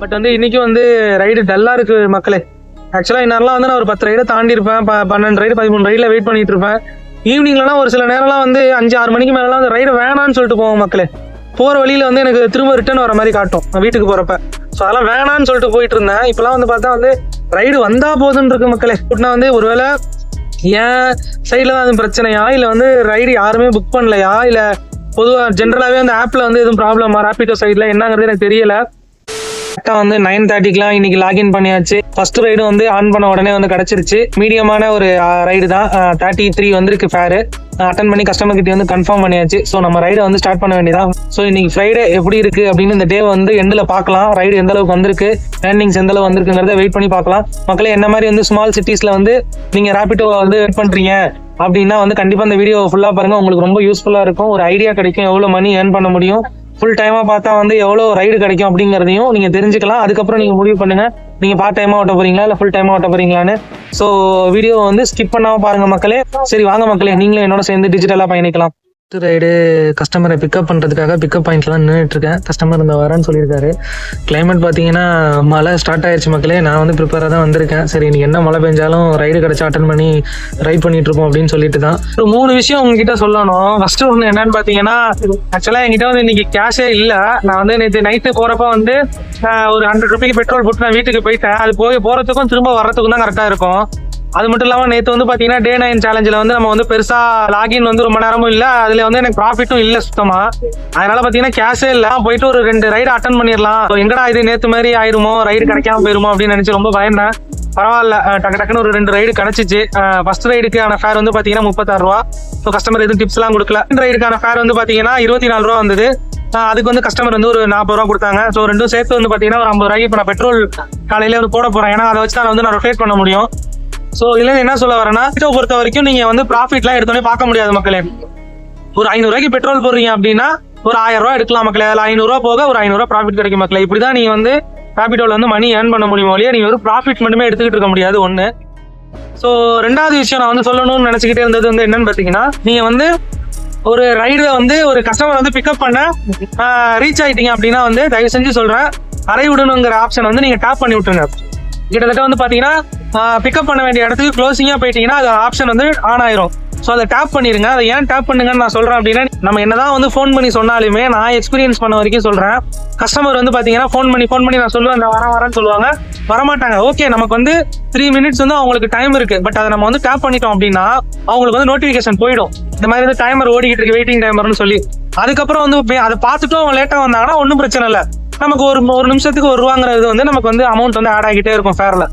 But வந்து இன்னைக்கும் வந்து ரைடு டல்லா இருக்கு மக்களே. ஆக்சுவலா இந்நேரம்லாம் வந்து நான் ஒரு 10 ரைடு தாண்டி இருப்பேன், 12 ரைடு 13 ரைடுல வெயிட் பண்ணிட்டு இருப்பேன். ஈவினிங்லாம் ஒரு சில நேரம்லாம் வந்து 5-6 மணிக்கு மேலாம் அந்த ரைடு வேணான்னு சொல்லிட்டு போவோம் மக்களே. போற வழியில வந்து எனக்கு திரும்ப ரிட்டர்ன் வர மாதிரி காட்டும் நான் வீட்டுக்கு போறப்ப. ஸோ அதெல்லாம் வேணான்னு சொல்லிட்டு போயிட்டு இருந்தேன். இப்பெல்லாம் வந்து பார்த்தா வந்து ரைடு வந்தா போதுன்னு இருக்கு மக்களே. நான் வந்து ஒருவேளை ஏன் சைடில் தான் எதுவும் பிரச்சனையா, இல்லை வந்து ரைடு யாருமே புக் பண்ணலையா, இல்லை பொதுவாக ஜென்ரலாகவே அந்த ஆப்பில் வந்து எதுவும் ப்ராப்ளமா ரேபிடோ சைடில் என்னங்கிறது எனக்கு தெரியல. கரெக்டாக வந்து 9:30க்குலாம் இன்னைக்கு லாகின் பண்ணியாச்சு. ஃபர்ஸ்ட் ரைடு வந்து ஆன் பண்ண உடனே வந்து கிடச்சிருச்சு. மீடியமான ஒரு ரைடு தான், 33 வந்திருக்கு ஃபேரு. அட்டன் பண்ணி கஸ்டமர் கிட்ட வந்து கன்ஃபார்ம் பண்ணியாச்சு. ஸோ நம்ம ரைடை வந்து ஸ்டார்ட் பண்ண வேண்டியதான். ஸோ இன்னைக்கு ஃப்ரைடே எப்படி இருக்கு அப்படின்னு இந்த டே வந்து எண்டில் பார்க்கலாம். ரைடு எந்த அளவுக்கு வந்திருக்கு, ஏர்னிங்ஸ் எந்த அளவு வந்திருக்குங்கிறத வெயிட் பண்ணி பார்க்கலாம். மக்களே என்ன மாதிரி வந்து ஸ்மால் சிட்டிஸ்ல வந்து நீங்க ரேபிடோ வந்து வெயிட் பண்றீங்க அப்படின்னா வந்து கண்டிப்பா இந்த வீடியோ ஃபுல்லா பாருங்க. உங்களுக்கு ரொம்ப யூஸ்ஃபுல்லா இருக்கும். ஒரு ஐடியா கிடைக்கும் எவ்வளவு மணி ஏர்ன் பண்ண முடியும், ஃபுல் டைமா பார்த்தா வந்து எவ்வளவு ரைடு கிடைக்கும் அப்படிங்கிறதையும் நீங்க தெரிஞ்சுக்கலாம். அதுக்கப்புறம் நீங்க முடிவு பண்ணுங்க நீங்க பார்ட் டைமா ஓட்ட போறீங்களா இல்ல ஃபுல் டைமா ஓட்ட போறீங்களான்னு. ஸோ வீடியோ வந்து ஸ்கிப் பண்ணாம பாருங்க மக்களே. சரி வாங்க மக்களே, நீங்களும் என்னோட சேர்ந்து டிஜிட்டலா பயணிக்கலாம். ரைடு கஸ்டமரை பிக்கப் பண்ணுறதுக்காக பிக்கப் பாயிண்ட்ல தான் நின்றுட்டு இருக்கேன். கஸ்டமர் இந்த வரேன்னு சொல்லியிருக்காரு. கிளைமேட் பார்த்தீங்கன்னா மழை ஸ்டார்ட் ஆயிடுச்சு மக்களே. நான் வந்து ப்ரிப்பேராக தான் வந்திருக்கேன். சரி இன்னைக்கு என்ன மழை பெஞ்சாலும் ரைடு கிடச்சா அட்டன் பண்ணி ரைட் பண்ணிட்டு இருப்போம் அப்படின்னு சொல்லிட்டு தான். ஒரு 3 விஷயம் உங்ககிட்ட சொல்லணும். ஃபர்ஸ்ட் ஒன்று என்னன்னு பார்த்தீங்கன்னா, ஆக்சுவலாக என்கிட்ட வந்து இன்னைக்கு கேஷே இல்லை. நான் வந்து நேற்று நைட்டு போகிறப்ப வந்து ஒரு 100 ரூபாய்க்கு பெட்ரோல் போட்டு நான் வீட்டுக்கு போயிட்டேன். அது போகிறதுக்கும் திரும்ப வர்றதுக்கும் தான் கரெக்டாக இருக்கும். அது மட்டும் இல்லாமல் நேற்று வந்து பார்த்தீங்கன்னா Day 9 சேலஞ்சில் வந்து நம்ம வந்து பெருசாக லாகின் வந்து ரொம்ப நேரமும் இல்லை, அதில் வந்து எனக்கு ப்ராஃபிட்டும் இல்லை சுத்தமாக. அதனால பார்த்தீங்கன்னா கேஷே இல்லை. போயிட்டு ஒரு 2 ரைடு அட்டன் பண்ணிடலாம், எங்கடா இது நேற்று மாதிரி ஆயிருமோ, ரைடு கிடைக்காம போயிருமோ அப்படின்னு நினச்சி ரொம்ப பயந்தேன். பரவாயில்ல, டக்குன்னு ஒரு 2 ரைடு கிடச்சிச்சு. ஃபர்ஸ்ட் ரைடுக்கான ஃபேர் வந்து பார்த்தீங்கன்னா 36 ரூபா. ஸோ கஸ்டமர் எதுவும் டிப்ஸ்லாம் கொடுக்கல. செகண்ட் ரைடுக்கான ஃபேர் வந்து பார்த்தீங்கன்னா 24 ரூபா வந்தது. அதுக்கு வந்து கஸ்டமர் வந்து ஒரு 40 ரூபா கொடுத்தாங்க. ஸோ ரெண்டும் சேர்த்து வந்து பார்த்தீங்கன்னா ஒரு 50 ரூபாய்க்கு இப்போ நான் பெட்ரோல் காலையில வந்து போட போகிறேன். ஏன்னா அதை வச்சு தான் வந்து நான் ரொட்டேட் பண்ண முடியும். ஸோ இதுல என்ன சொல்ல வரேன்னா, பொறுத்த வரைக்கும் நீங்க வந்து ப்ராஃபிட்லாம் எடுத்தோடனே பார்க்க முடியாது மக்களே. ஒரு 500 ரூபாய்க்கு பெட்ரோல் போடுறீங்க அப்படின்னா ஒரு 1000 ரூபா எடுக்கலாம் மக்களே. அதில் 500 ரூபா போக ஒரு 500 ரூபா ப்ராஃபிட் கிடைக்கும் மக்களே. இப்படிதான் நீங்க வந்து ரேபிடோல வந்து மணி ஏர்ன் பண்ண முடியும் இல்லையா, நீங்க ஒரு ப்ராஃபிட் மட்டுமே எடுத்துக்கிட்டு இருக்க முடியாது ஒன்று. ஸோ ரெண்டாவது விஷயம் நான் வந்து சொல்லணும்னு நினைச்சுக்கிட்டே இருந்தது வந்து என்னன்னு பார்த்தீங்கன்னா, நீங்க வந்து ஒரு ரைடுல வந்து ஒரு கஸ்டமர் வந்து பிக்கப் பண்ண ரீச் ஆயிட்டீங்க அப்படின்னா வந்து தயவு செஞ்சு சொல்றேன், அரை விடணுங்கிற ஆப்ஷன் வந்து நீங்க டேப் பண்ணி விட்டுருங்க. கிட்டத்தட்ட வந்து பாத்தீங்கன்னா பிக்கப் பண்ண வேண்டிய இடத்துக்கு க்ளோசிங்கா போயிட்டீங்கன்னா அது ஆப்ஷன் வந்து ஆன் ஆயிரும். ஸோ அதை டேப் பண்ணிருங்க. அதை ஏன் டேப் பண்ணுங்கன்னு நான் சொல்றேன் அப்படின்னா, நம்ம என்னதான் வந்து ஃபோன் பண்ணி சொன்னாலுமே நான் எக்ஸ்பீரியன்ஸ் பண்ண வரைக்கும் சொல்றேன், கஸ்டமர் வந்து பாத்தீங்கன்னா ஃபோன் பண்ணி நான் சொல்லுவேன் இந்த வரேன்னு சொல்லுவாங்க, வரமாட்டாங்க. ஓகே நமக்கு வந்து 3 மினிட்ஸ் வந்து அவங்களுக்கு டைம் இருக்கு, பட் அதை நம்ம வந்து டேப் பண்ணிட்டோம் அப்படின்னா அவங்களுக்கு வந்து நோட்டிபிகேஷன் போயிடும், இந்த மாதிரி வந்து டைமர் ஓடிக்கிட்டு இருக்கு, வெயிட்டிங் டைமர்னு சொல்லி. அதுக்கப்புறம் வந்து அதை பார்த்துட்டும் அவங்க லேட்டா வந்தாங்கன்னா ஒன்றும் பிரச்சனை இல்லை, நமக்கு ஒரு நிமிஷத்துக்கு 1 ரூபாங்கிறது வந்து நமக்கு வந்து அமௌண்ட் வந்து ஆட் ஆகிட்டே இருக்கும் ஃபேர்ல.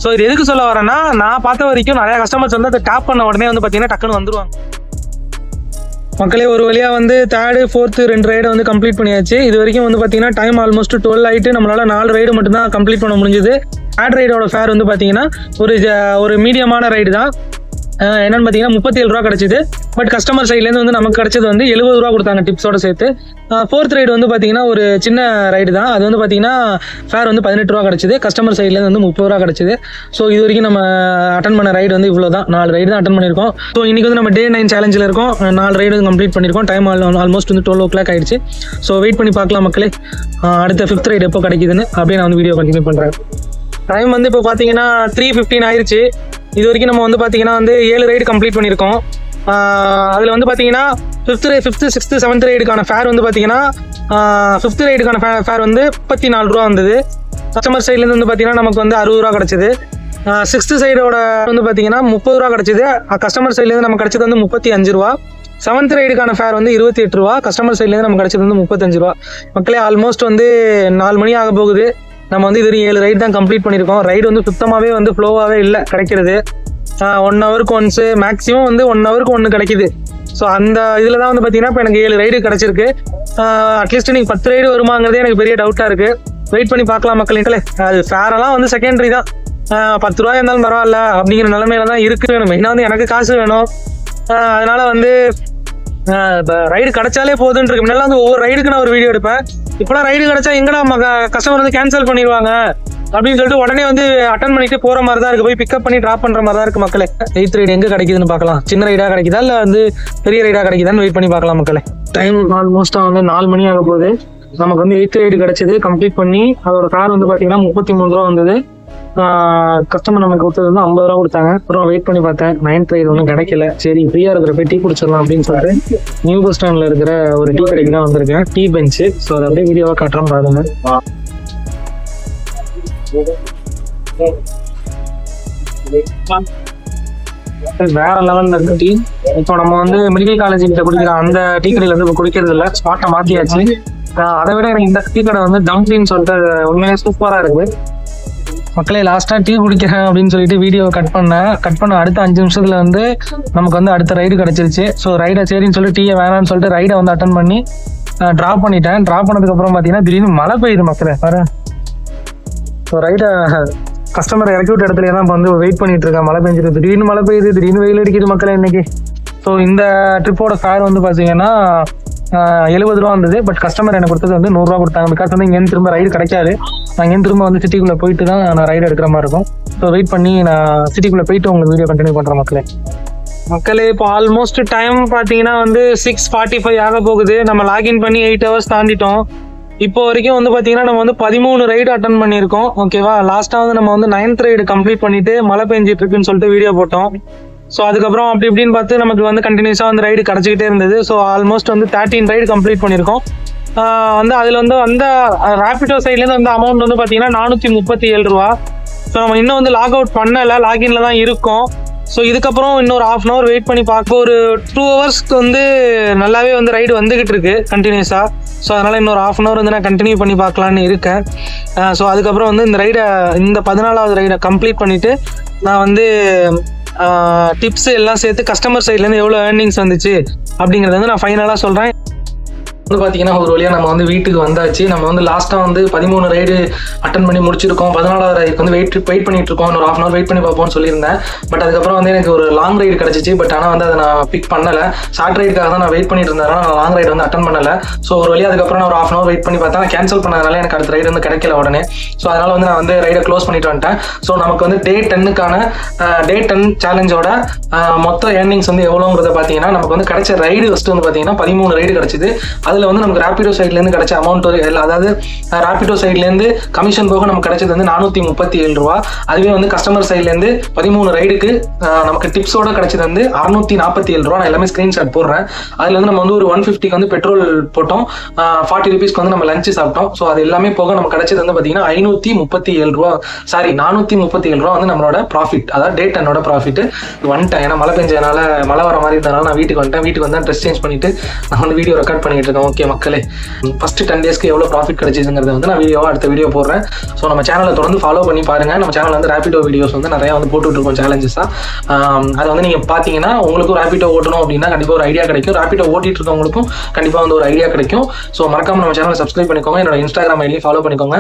ஸோ இது எதுக்கு சொல்ல வரேன்னா, நான் பார்த்த வரைக்கும் நிறைய கஸ்டமர்ஸ் வந்து அதை டேப் பண்ண உடனே வந்து பார்த்தீங்கன்னா டக்குன்னு வந்துருவாங்க மக்களே. ஒரு வழியா வந்து 3rd 4th 2 ரைடு வந்து கம்ப்ளீட் பண்ணியாச்சு. இது வரைக்கும் வந்து பார்த்தீங்கன்னா டைம் ஆல்மோஸ்ட் 12 ஆகிட்டு நம்மளால 4 ரைடு மட்டும் தான் கம்ப்ளீட் பண்ண முடிஞ்சது. 3rd ரைடோட ஃபேர் வந்து பார்த்தீங்கன்னா ஒரு மீடியமான ரைடு தான். என்னன்னு பார்த்தீங்கன்னா 37 ரூபா கிடைச்சிது. பட் கஸ்டமர் சைட்லேருந்து வந்து நமக்கு கிடைச்சது வந்து 70 ரூபா கொடுத்தாங்க டிப்ஸோட சேர்த்து. 4th ரைடு வந்து பார்த்தீங்கன்னா ஒரு சின்ன ரைடு தான். அது வந்து பார்த்தீங்கன்னா ஃபேர் வந்து 18 ரூபா கிடைச்சிது. கஸ்டமர் சைட்லேருந்து வந்து 30 ரூபா கிடைச்சிது. ஸோ இது வரைக்கும் நம்ம அட்டன் பண்ண ரைடு வந்து இவ்வளோ தான், 4 ரைடு தான் அட்டன் பண்ணியிருக்கோம். ஸோ இன்னைக்கு வந்து நம்ம Day 9 சேலஞ்சில் இருக்கோம், 4 ரைடு வந்து கம்ப்ளீட் பண்ணியிருக்கோம். டைம் ஆல்மோஸ்ட் வந்து 12 o'clock ஆயிடுச்சு. ஸோ வெயிட் பண்ணி பார்க்கலாம் மக்களே, அடுத்த 5th ரைடு எப்போ கிடைக்குதுன்னு. அப்படியே நான் வந்து வீடியோ கண்டினியூ பண்ணுறேன். டைம் வந்து இப்போ பார்த்தீங்கன்னா 3:15 ஆயிடுச்சு. இது வரைக்கும் நம்ம வந்து பார்த்தீங்கன்னா வந்து 7 ரைடு கம்ப்ளீட் பண்ணியிருக்கோம். அதில் வந்து பார்த்தீங்கன்னா 5th 6th 7th ரைடுக்கான ஃபேர் வந்து பார்த்தீங்கன்னா 5th ரைடுக்கான ஃபேர் வந்து 34 ரூபா வந்தது. கஸ்டமர் சைட்லேருந்து வந்து பார்த்தீங்கன்னா நமக்கு வந்து 60 ரூபா கிடச்சிது. 6th சைடோட வந்து பார்த்தீங்கன்னா 30 ரூபா கிடச்சிது. கஸ்டமர் சைட்லேருந்து நமக்கு கிடச்சது வந்து 35 ரூபா. 7th ரைடுக்கான ஃபேர் வந்து 28 ரூபா. கஸ்டமர் சைட்லேருந்து நமக்கு கிடச்சது வந்து 35 ரூபா. மக்களே ஆல்மோஸ்ட் வந்து 4 மணி ஆக போகுது. நம்ம வந்து இது 7 ரைடு தான் கம்ப்ளீட் பண்ணியிருக்கோம். ரைடு வந்து சுத்தமாகவே வந்து ஃப்ளோவாகவே இல்லை கிடைக்கிறது. 1 ஹவருக்கு ஒன்ஸு, மேக்ஸிமம் வந்து 1 ஹவருக்கு 1 கிடைக்குது. ஸோ அந்த இதில் தான் வந்து பார்த்தீங்கன்னா இப்போ எனக்கு 7 ரைடு கிடச்சிருக்கு. அட்லீஸ்ட் நீங்கள் 10 ரைடு வருமாங்கிறதே எனக்கு பெரிய டவுட்டாக இருக்குது. வெயிட் பண்ணி பார்க்கலாம் மக்களே. அது ஃபேரெல்லாம் வந்து செகண்டரி தான், 10 ரூபாய் இருந்தாலும் பரவாயில்ல அப்படிங்கிற நிலைமையில தான் இருக்குது. மெயினாக வந்து எனக்கு காசு வேணும். அதனால வந்து இப்போ ரைடு கிடைச்சாலே போதுன்னு இருக்கு. முன்னாடி வந்து ஒவ்வொரு ரைடுக்கு நான் ஒரு வீடியோ எடுப்பேன். இப்போலாம் ரைடு கிடைச்சா எங்கடா கஸ்டமர் வந்து கேன்சல் பண்ணிடுவாங்க அப்படின்னு சொல்லிட்டு உடனே வந்து அட்டன் பண்ணிட்டு போற மாதிரி தான் இருக்கு, போய் பிக்கப் பண்ணி டிராப் பண்ற மாதிரி தான் இருக்கு மக்களே. 8th ரைடு எங்க கிடைக்குதுன்னு பார்க்கலாம். சின்ன ரைடா கிடைக்குதா இல்லை வந்து பெரிய ரைடா கிடைக்குதான்னு வெயிட் பண்ணி பார்க்கலாம் மக்களே. டைம் ஆல்மோஸ்ட் வந்து 4 மணி ஆக போகுது. நமக்கு வந்து 8th ரைடு கிடைச்சது கம்ப்ளீட் பண்ணி. அதோட கார் வந்து பார்த்தீங்கன்னா 33 ரூபா வந்தது. கஸ்டமர் நமக்கு கொடுத்தது வந்து 50 ரூபா கொடுத்தாங்க. அப்புறம் வெயிட் பண்ணி பார்த்தேன், 9th ரைடு ஒன்றும் கிடைக்கல. சரி ஃப்ரீயாக இருக்கிற போய் டீ குடிச்சிடலாம் அப்படின்னு சொல்லிட்டு நியூ பஸ் ஸ்டாண்டில் இருக்கிற ஒரு டீ கடைக்கு தான் வந்திருக்கேன், டீ பெஞ்சு. ஸோ அதை அப்படியே வீடியோவாக காட்டுறோம் பாருங்க. வேற லெவல்ல இருக்கு டீ. இப்போ நம்ம வந்து மெடிக்கல் காலேஜ் கிட்ட குடிக்கிற அந்த டீ கடையில வந்து இப்போ குடிக்கிறது இல்லை, ஸ்பாட்டை மாத்தியாச்சு. அதை விட எனக்கு இந்த டீ கடை வந்து டம்ப்ளின்னு சொல்லிட்டு உண்மையிலே சூப்பரா இருக்கு மக்களே. லாஸ்டா டீ குடிக்கிறேன் அப்படின்னு சொல்லிட்டு வீடியோ கட் பண்ண அடுத்த 5 நிமிஷத்துல வந்து நமக்கு வந்து அடுத்த ரைடு கிடைச்சிருச்சு. ஸோ ரைடை சரின்னு சொல்லிட்டு டீயை வேணாம்னு சொல்லிட்டு ரைடை வந்து அட்டன் பண்ணி ட்ராப் பண்ணிட்டேன். ட்ராப் பண்ணதுக்கு அப்புறம் பாத்தீங்கன்னா திடீர்னு மழை பெய்யுது மக்களே பாரு. ஸோ ரைடை கஸ்டமர் இறக்கி விட்ட இடத்துல தான் வந்து வெயிட் பண்ணிட்டு இருக்கேன். மழை பெஞ்சிருக்கு, திடீர்னு மழை பெய்யுது, திடீர்னு வெயில் அடிக்குது மக்களே இன்னைக்கு. ஸோ இந்த ட்ரிப்போட ஃபேர் வந்து பார்த்தீங்கன்னா 70 ரூபா வந்தது. பட் கஸ்டமர் எனக்கு கொடுத்தது வந்து 100 ரூபா கொடுத்தாங்க. பிகாஸ் வந்து இங்கேருந்து திரும்ப ரைடு கிடைக்காது. நான் இங்கேருந்து திரும்ப வந்து சிட்டிக்குள்ளே போயிட்டு தான் நான் ரைடு எடுக்கிற மாதிரி இருக்கும். ஸோ வெயிட் பண்ணி நான் சிட்டிக்குள்ளே போயிட்டு உங்களுக்கு வீடியோ கண்டினியூ பண்ணுறேன் மக்களே. இப்போ ஆல்மோஸ்ட் டைம் பார்த்தீங்கன்னா வந்து 6:45 ஆக போகுது. நம்ம லாகின் பண்ணி 8 ஹவர்ஸ் தாண்டிட்டோம். இப்போ வரைக்கும் வந்து பார்த்தீங்கன்னா நம்ம வந்து 13 ரைடு அட்டன் பண்ணியிருக்கோம். ஓகேவா, லாஸ்ட்டாக வந்து நம்ம வந்து 9th ரைடு கம்ப்ளீட் பண்ணிட்டு மழை பெஞ்சிட்டு இருக்குன்னு சொல்லிட்டு வீடியோ போட்டோம். ஸோ அதுக்கப்புறம் அப்படி இப்படின்னு பார்த்து நமக்கு வந்து கண்டினியூஸாக வந்து ரைடு கிடச்சிக்கிட்டே இருந்தது. ஸோ ஆல்மோஸ்ட் வந்து 13 ரைடு கம்ப்ளீட் பண்ணியிருக்கோம். வந்து அதில் வந்து அந்த ராபிடோ சைட்லேருந்து வந்து அமௌண்ட் வந்து பார்த்தீங்கன்னா 437 ரூபா. ஸோ நம்ம இன்னும் வந்து லாக் அவுட் பண்ணலை, லாகின்ல தான் இருக்கோம். ஸோ இதுக்கப்புறம் இன்னொரு 1/2 hour வெயிட் பண்ணி பார்க்க ஒரு 2 ஹவர்ஸ்க்கு வந்து நல்லாவே வந்து ரைடு வந்துகிட்டு இருக்கு கண்டினியூஸாக. ஸோ அதனால் இன்னொரு 1/2 hour வந்து நான் கண்டினியூ பண்ணி பார்க்கலான்னு இருக்கேன். ஸோ அதுக்கப்புறம் வந்து இந்த 14வது ரைடை கம்ப்ளீட் பண்ணிவிட்டு நான் வந்து டிப்ஸ் எல்லாம் சேர்த்து கஸ்டமர் சைட்லேருந்து எவ்வளோ ஏர்னிங்ஸ் வந்துச்சு அப்படிங்கிறத வந்து நான் ஃபைனலாக சொல்கிறேன். வந்து பார்த்தீங்கன்னா ஒரு வழியாக நம்ம வந்து வீட்டுக்கு வந்தாச்சு. நம்ம வந்து லாஸ்ட்டாக வந்து 13 ரைடு அட்டன் பண்ணி முடிச்சிருக்கோம். 14வது ரைடுக்கு வந்து வெயிட் பண்ணிட்டு இருக்கோம். இன்னொரு 1/2 hour வெயிட் பண்ணி பார்ப்போம்னு சொல்லியிருந்தேன். பட் அதுக்கப்புறம் வந்து எனக்கு ஒரு லாங் ரைடு கிடச்சிச்சு. பட் ஆனால் வந்து அதை நான் பிக் பண்ணலை. ஷார்ட் ரைடுக்காக தான் நான் வெயிட் பண்ணிட்டு இருந்தேன். நான் லாங் ரைடு வந்து அட்டன் பண்ணலை. ஸோ ஒரு வழியாக அதுக்கப்புறம் நான் ஒரு 1/2 hour வெயிட் பண்ணி பார்த்தா நான் கேன்சல் பண்ணதுனால எனக்கு அடுத்த ரைடு வந்து கிடைக்கல உடனே. ஸோ அதனால் வந்து நான் வந்து ரைடை க்ளோஸ் பண்ணிட்டு வந்துட்டேன். ஸோ நமக்கு வந்து டே 10 சேலஞ்சோட மொத்த ஏர்னிங்ஸ் வந்து எவ்வளோங்கிறத பார்த்தீங்கன்னா நமக்கு வந்து கிடைச்ச ரைடு ஃபஸ்ட்டு வந்து பார்த்தீங்கன்னா 13 ரைடு கிடச்சிது. அதில் வந்து நமக்கு ராபிடோ சைட்லேருந்து கிடைச்ச அமௌண்ட், அதாவது ராபிடோ சைட்லேருந்து கமிஷன் போக நமக்கு கிடைச்சது வந்து 437 ரூபா. அதுவே வந்து கஸ்டமர் சைட்லேருந்து 13 ரைடுக்கு நமக்கு டிப்ஸோட கிடைச்சது வந்து 647 ரூபா. நான் எல்லாமே ஸ்க்ரீன்ஷாட் போடுறேன். அதில் வந்து நம்ம வந்து ஒரு 150க்கு வந்து பெட்ரோல் போட்டோம், 40 ரூபீஸ்க்கு வந்து நம்ம லஞ்சு சாப்பிட்டோம். ஸோ அது எல்லாமே போக நமக்கு கிடைச்சது வந்து பார்த்தீங்கன்னா 537 ரூபா, சாரி 437 ரூபா வந்து நம்மளோட ப்ராஃபிட், அதாவது டே 10 ப்ராஃபிட் வந்துட்டேன். ஏன்னா மழை பெஞ்சதுனால, மழை வர மாதிரி இருந்தனால நான் வீட்டுக்கு வந்துட்டேன். வீட்டுக்கு வந்து ட்ரெஸ் சேஞ்ச் பண்ணிட்டு நான் வந்து வீடியோ ரெக்கார்ட் பண்ணிட்டு இருக்கேன். ஓகே மக்களே, ஃபர்ஸ்ட் 10 டேஸ்க்கு எவ்வளோ ப்ராஃபிட் கிடைச்சிதுங்கிறது வந்து நான் அடுத்த வீடியோ போடுறேன். ஸோ நம்ம சேனலை தொடர்ந்து ஃபாலோ பண்ணி பாருங்க. நம்ம சேனல் வந்து ராபிடோ வீடியோஸ் வந்து நிறையா வந்து போட்டுட்டு இருக்கோம் சேலஞ்சஸாக. அதை வந்து நீங்கள் பார்த்தீங்கன்னா உங்களுக்கும் ராபிடோ ஓட்டணும் அப்படின்னா கண்டிப்பாக ஒரு ஐடியா கிடைக்கும். ராபிடோ ஓட்டிட்டு இருக்கவங்களுக்கும் கண்டிப்பாக வந்து ஒரு ஐடியா கிடைக்கும். ஸோ மறக்காம நம்ம சேனலை சப்ஸ்கிரைப் பண்ணிக்கோங்க. என்னோட இன்ஸ்டாகிராம் ஐடியை ஃபாலோ பண்ணிக்கோங்க.